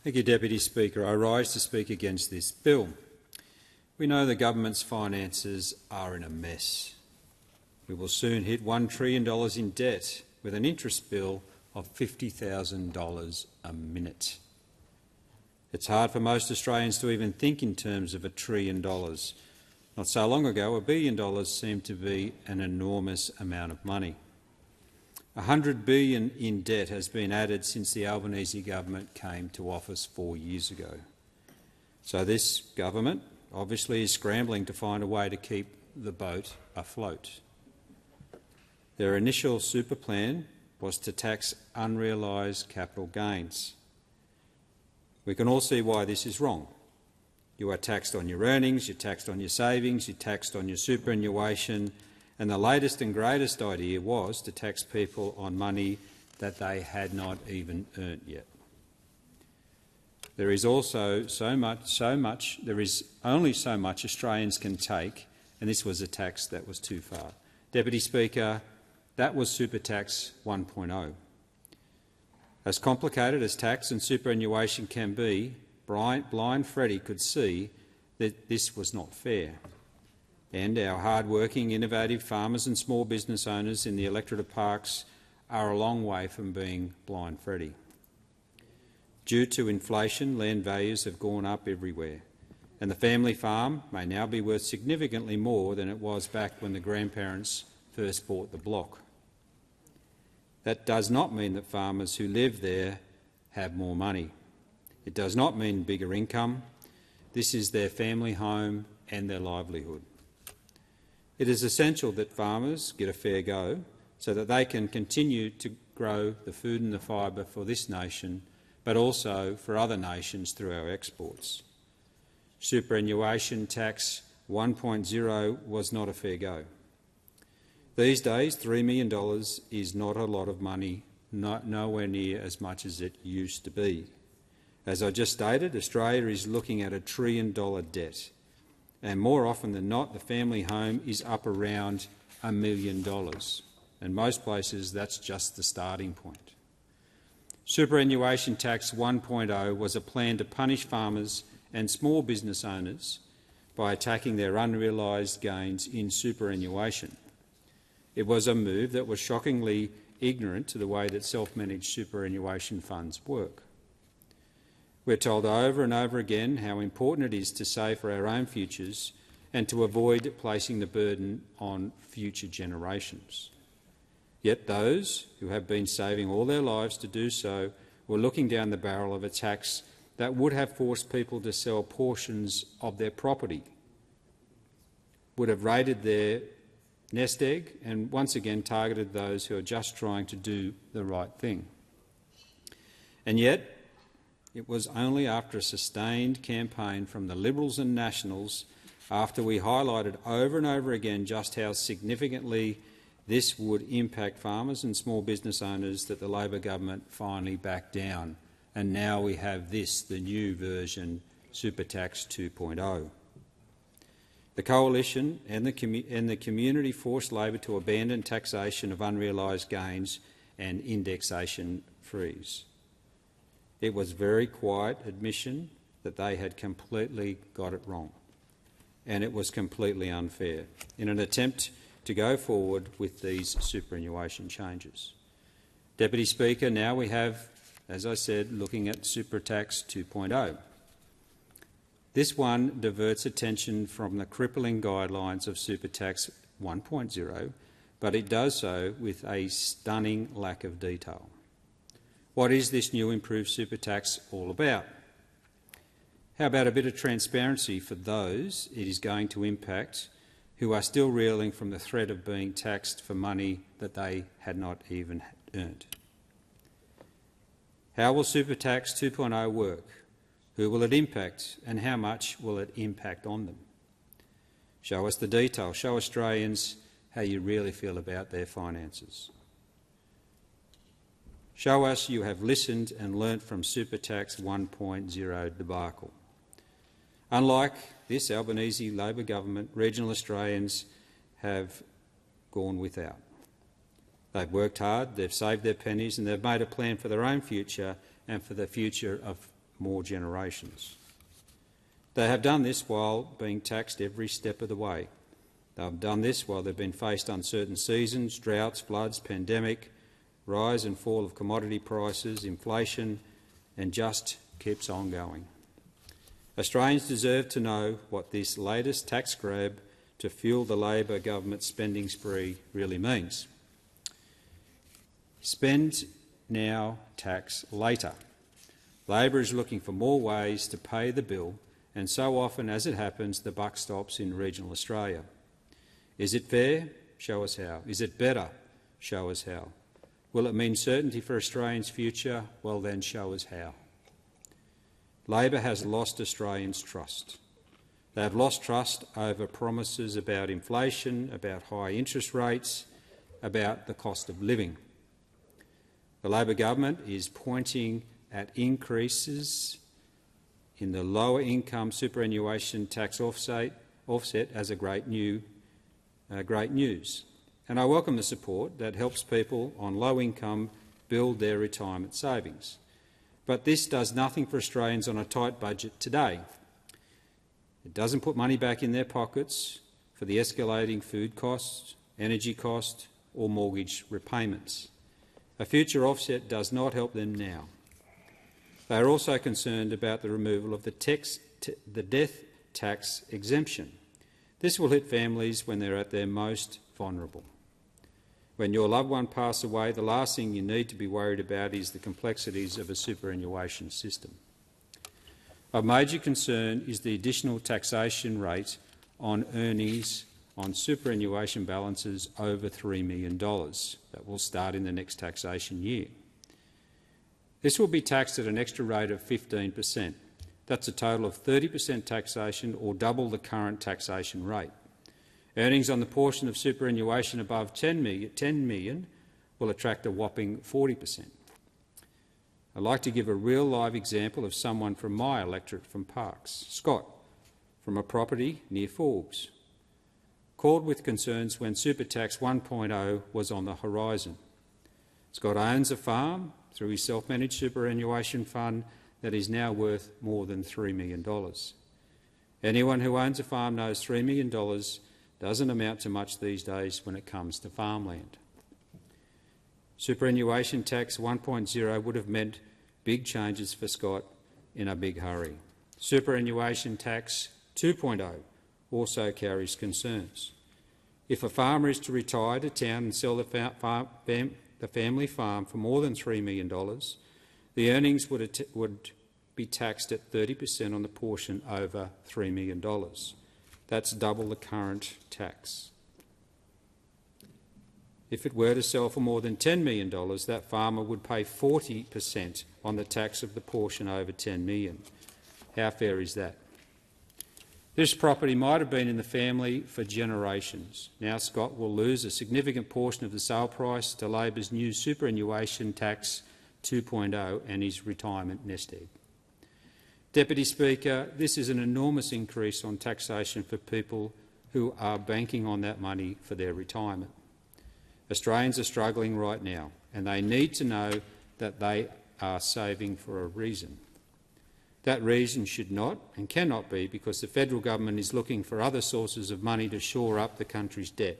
Thank you, Deputy Speaker. I rise to speak against this bill. We know the government's finances are in a mess. We will soon hit $1 trillion in debt with an interest bill of $50,000 a minute. It's hard for most Australians to even think in terms of $1 trillion. Not so long ago, $1 billion seemed to be an enormous amount of money. $100 billion in debt has been added since the Albanese government came to office 4 years ago. So this government obviously is scrambling to find a way to keep the boat afloat. Their initial super plan was to tax unrealised capital gains. We can all see why this is wrong. You are taxed on your earnings, you're taxed on your savings, you're taxed on your superannuation, and the latest and greatest idea was to tax people on money that they had not even earned yet. There is also there is only so much Australians can take, and this was a tax that was too far. Deputy Speaker, that was super tax 1.0. As complicated as tax and superannuation can be, blind Freddie could see that this was not fair. And our hard-working, innovative farmers and small business owners in the electorate of Parkes are a long way from being blind Freddie. Due to inflation, land values have gone up everywhere, and the family farm may now be worth significantly more than it was back when the grandparents first bought the block. That does not mean that farmers who live there have more money. It does not mean bigger income. This is their family home and their livelihood. It is essential that farmers get a fair go so that they can continue to grow the food and the fibre for this nation, but also for other nations through our exports. Superannuation tax 1.0 was not a fair go. These days, $3 million is not a lot of money, nowhere near as much as it used to be. As I just stated, Australia is looking at $1 trillion debt, and more often than not, the family home is up around $1 million. In most places, that's just the starting point. Superannuation tax 1.0 was a plan to punish farmers and small business owners by attacking their unrealised gains in superannuation. It was a move that was shockingly ignorant to the way that self-managed superannuation funds work. We're told over and over again how important it is to save for our own futures and to avoid placing the burden on future generations. Yet those who have been saving all their lives to do so were looking down the barrel of a tax that would have forced people to sell portions of their property, would have raided their nest egg and once again targeted those who are just trying to do the right thing. And yet, it was only after a sustained campaign from the Liberals and Nationals, after we highlighted over and over again just how significantly this would impact farmers and small business owners, that the Labor government finally backed down. And now we have this, the new version, Super Tax 2.0. The Coalition and the community forced Labor to abandon taxation of unrealised gains and indexation freeze. It was very quiet admission that they had completely got it wrong, and it was completely unfair in an attempt to go forward with these superannuation changes. Deputy Speaker, now we have, as I said, looking at Super Tax 2.0. This one diverts attention from the crippling guidelines of Super Tax 1.0, but it does so with a stunning lack of detail. What is this new improved super tax all about? How about a bit of transparency for those it is going to impact who are still reeling from the threat of being taxed for money that they had not even earned? How will Super Tax 2.0 work? Who will it impact, and how much will it impact on them? Show us the detail. Show Australians how you really feel about their finances. Show us you have listened and learnt from Super Tax 1.0 debacle. Unlike this Albanese Labor government, regional Australians have gone without. They've worked hard, they've saved their pennies, and they've made a plan for their own future and for the future of more generations. They have done this while being taxed every step of the way. They have done this while they've been faced uncertain seasons, droughts, floods, pandemic, rise and fall of commodity prices, inflation, and just keeps on going. Australians deserve to know what this latest tax grab to fuel the Labor government spending spree really means. Spend now, tax later. Labor is looking for more ways to pay the bill, and so often as it happens, the buck stops in regional Australia. Is it fair? Show us how. Is it better? Show us how. Will it mean certainty for Australians' future? Well then, show us how. Labor has lost Australians' trust. They have lost trust over promises about inflation, about high interest rates, about the cost of living. The Labor government is pointing at increases in the lower income superannuation tax offset as a great news. And I welcome the support that helps people on low income build their retirement savings. But this does nothing for Australians on a tight budget today. It doesn't put money back in their pockets for the escalating food costs, energy costs or mortgage repayments. A future offset does not help them now. They are also concerned about the removal of the death tax exemption. This will hit families when they're at their most vulnerable. When your loved one passes away, the last thing you need to be worried about is the complexities of a superannuation system. Of major concern is the additional taxation rate on earnings on superannuation balances over $3 million. That will start in the next taxation year. This will be taxed at an extra rate of 15%. That's a total of 30% taxation or double the current taxation rate. Earnings on the portion of superannuation above $10 million will attract a whopping 40%. I'd like to give a real live example of someone from my electorate from Parkes, Scott, from a property near Forbes, called with concerns when Super Tax 1.0 was on the horizon. Scott owns a farm through his self-managed superannuation fund that is now worth more than $3 million. Anyone who owns a farm knows $3 million doesn't amount to much these days when it comes to farmland. Superannuation tax 1.0 would have meant big changes for Scott in a big hurry. Superannuation tax 2.0 also carries concerns. If a farmer is to retire to town and sell the family farm for more than $3 million, the earnings would be taxed at 30% on the portion over $3 million. That's double the current tax. If it were to sell for more than $10 million, that farmer would pay 40% on the tax of the portion over $10 million. How fair is that? This property might have been in the family for generations. Now Scott will lose a significant portion of the sale price to Labor's new superannuation tax 2.0 and his retirement nest egg. Deputy Speaker, this is an enormous increase on taxation for people who are banking on that money for their retirement. Australians are struggling right now, and they need to know that they are saving for a reason. That reason should not and cannot be because the federal government is looking for other sources of money to shore up the country's debt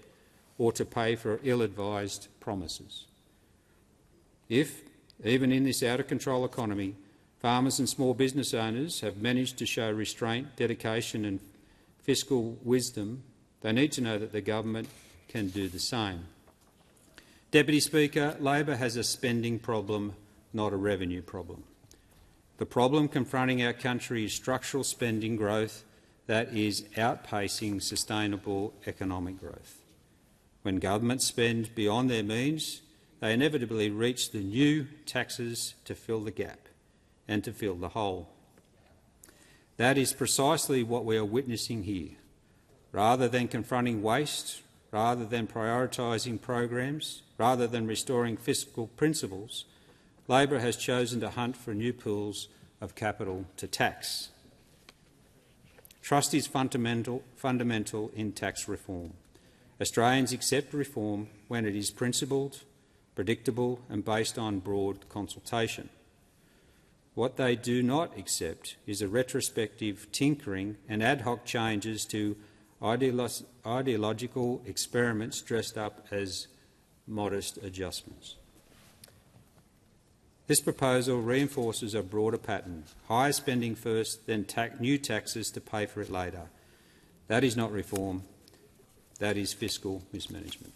or to pay for ill-advised promises. If, even in this out-of-control economy, farmers and small business owners have managed to show restraint, dedication and fiscal wisdom, they need to know that the government can do the same. Deputy Speaker, Labor has a spending problem, not a revenue problem. The problem confronting our country is structural spending growth that is outpacing sustainable economic growth. When governments spend beyond their means, they inevitably reach the new taxes to fill the gap and to fill the hole. That is precisely what we are witnessing here. Rather than confronting waste, rather than prioritising programs, rather than restoring fiscal principles, Labor has chosen to hunt for new pools of capital to tax. Trust is fundamental in tax reform. Australians accept reform when it is principled, predictable and based on broad consultation. What they do not accept is a retrospective tinkering and ad hoc changes to ideological experiments dressed up as modest adjustments. This proposal reinforces a broader pattern: higher spending first, then new taxes to pay for it later. That is not reform, that is fiscal mismanagement.